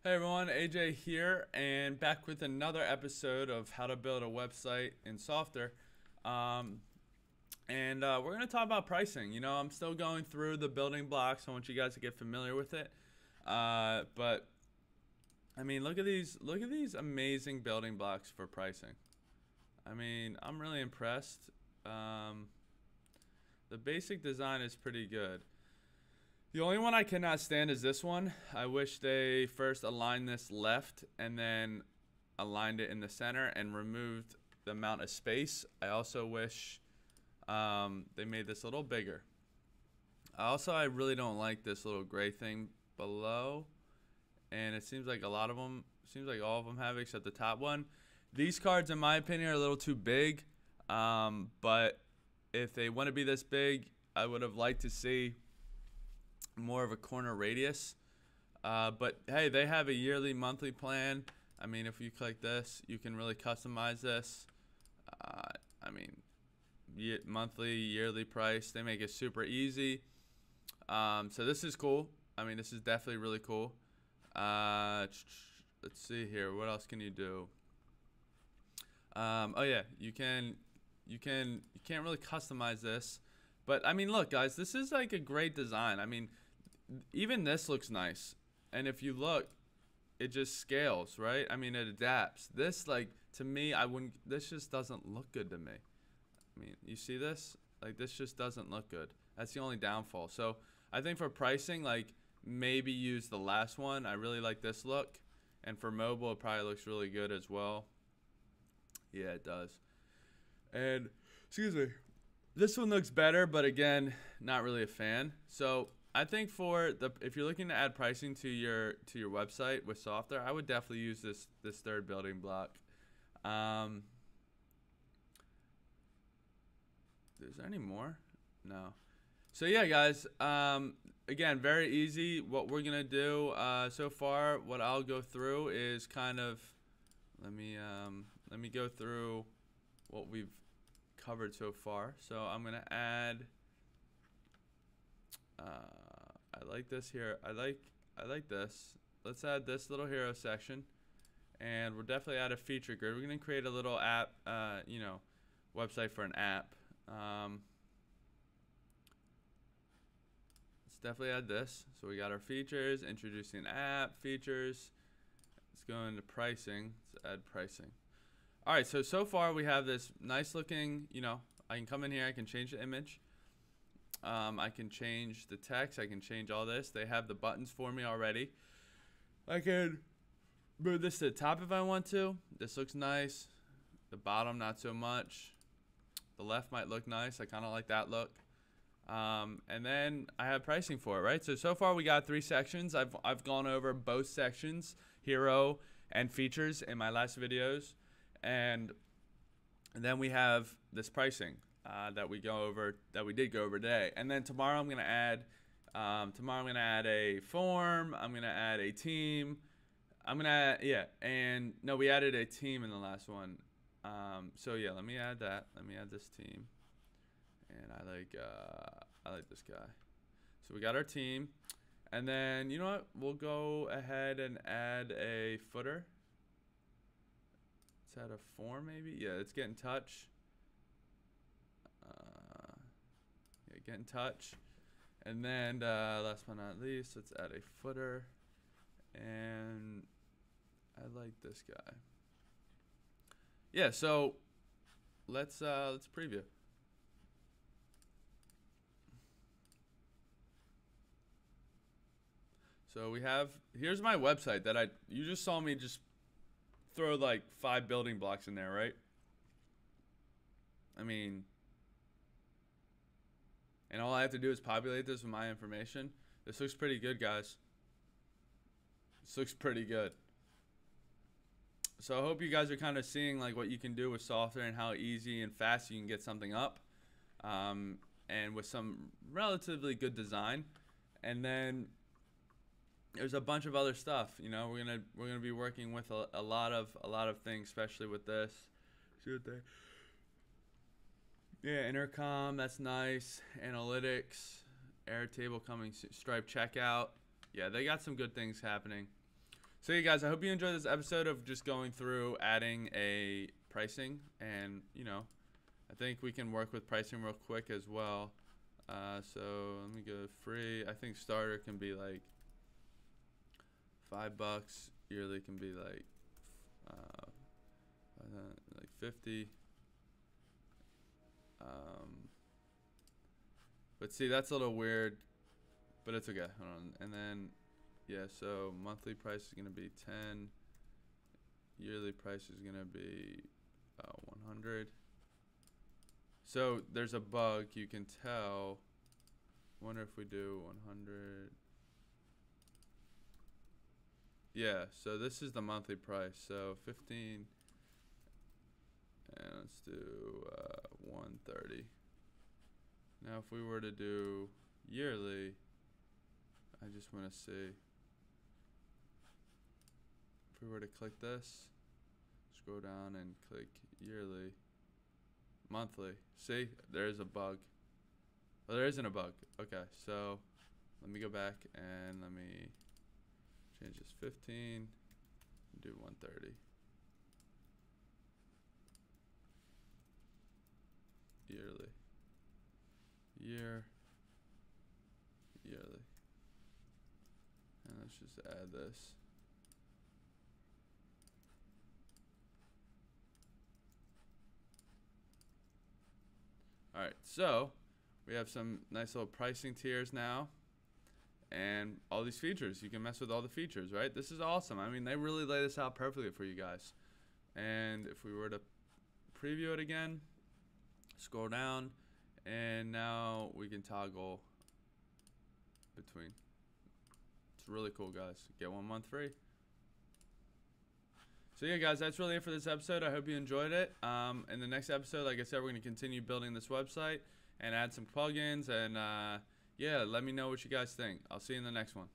Hey everyone, AJ here, and back with another episode of how to build a website in Softer. Um, and we're going to talk about pricing. I'm still going through the building blocks. I want you guys to get familiar with it. But I mean, look at these amazing building blocks for pricing. I mean, I'm really impressed. Um, the basic design is pretty good. The only one I cannot stand is this one. I wish they first aligned this left and then aligned it in the center and removed the amount of space. I also wish they made this a little bigger. I really don't like this little gray thing below, and it seems like all of them have it except the top one. These cards, in my opinion, are a little too big, but if they want to be this big, I would have liked to see more of a corner radius. But hey, they have a yearly monthly plan. I mean, if you click this, you can really customize this. I mean, monthly, yearly price. They make it super easy. So this is cool. I mean, this is definitely really cool. Let's see here. What else can you do? Oh yeah, you can't really customize this. But I mean, look, guys, this is like a great design. I mean, even this looks nice. And if you look, it just scales, right? I mean, it adapts. This, like, to me, I wouldn't, this just doesn't look good to me. I mean, you see this? Like, this just doesn't look good. That's the only downfall. So I think for pricing, like, maybe use the last one. I really like this look. And for mobile, it probably looks really good as well. Yeah, it does. And, excuse me, this one looks better, but again, not really a fan. So I think if you're looking to add pricing to your website with Softer, I would definitely use this third building block. Um, is there any more? No. So yeah, guys. Again, very easy. What we're gonna do so far, what I'll go through is kind of let me go through what we've covered so far. So I'm gonna add. I like this here. I like this. Let's add this little hero section, and we'll definitely add a feature grid. We're gonna create a little app, website for an app. Let's definitely add this. So we got our features, introducing app features. Let's go into pricing. Let's add pricing. All right. So far we have this nice looking. I can come in here. I can change the image. I can change the text. I can change all this. They have the buttons for me already. I can move this to the top if I want to. This looks nice. The bottom, not so much. The left might look nice. I kind of like that look. And then I have pricing for it, right? So far we got 3 sections. I've gone over both sections, hero and features, in my last videos. And then we have this pricing. That we did go over today. And then tomorrow I'm gonna add a form. I'm gonna add a team. And no, we added a team in the last one. So yeah, let me add that. Let me add this team. And I like this guy. So we got our team. And then you know what? We'll go ahead and add a footer. Let's add a form maybe. Yeah, let's get in touch. Get in touch. And then last but not least, let's add a footer. And I like this guy. Yeah, so let's preview. So here's my website that you just saw me just throw like 5 building blocks in there, right? I mean, and all I have to do is populate this with my information. This looks pretty good, guys. This looks pretty good. So I hope you guys are kind of seeing like what you can do with Softer and how easy and fast you can get something up, and with some relatively good design. And then there's a bunch of other stuff. We're gonna be working with a lot of things, especially with this. See what they. Yeah, intercom, that's nice. Analytics, Airtable coming, Stripe checkout. Yeah, they got some good things happening. So yeah, guys, I hope you enjoyed this episode of just going through adding a pricing, and I think we can work with pricing real quick as well. So let me go free. I think starter can be like $5. Yearly can be like 50. But see, that's a little weird, but it's okay. Hold on. And then yeah, so monthly price is gonna be 10. Yearly price is gonna be 100. So there's a bug, you can tell. Wonder if we do 100. Yeah, so this is the monthly price. So 15, and let's do 130. Now if we were to do yearly, I just want to see. If we were to click this, scroll down and click yearly, monthly. See, there's a bug. Well, there isn't a bug. Okay, so let me go back and let me change this 15 and do 130. Yearly. Yearly. And let's just add this. Alright, so we have some nice little pricing tiers now. And all these features. You can mess with all the features, right? This is awesome. I mean, they really lay this out perfectly for you guys. And if we were to preview it again, scroll down, and now we can toggle between. It's really cool, guys. Get 1 month free. So yeah, guys, that's really it for this episode. I hope you enjoyed it. In the next episode, like I said, we're going to continue building this website and add some plugins. And yeah, let me know what you guys think. I'll see you in the next one.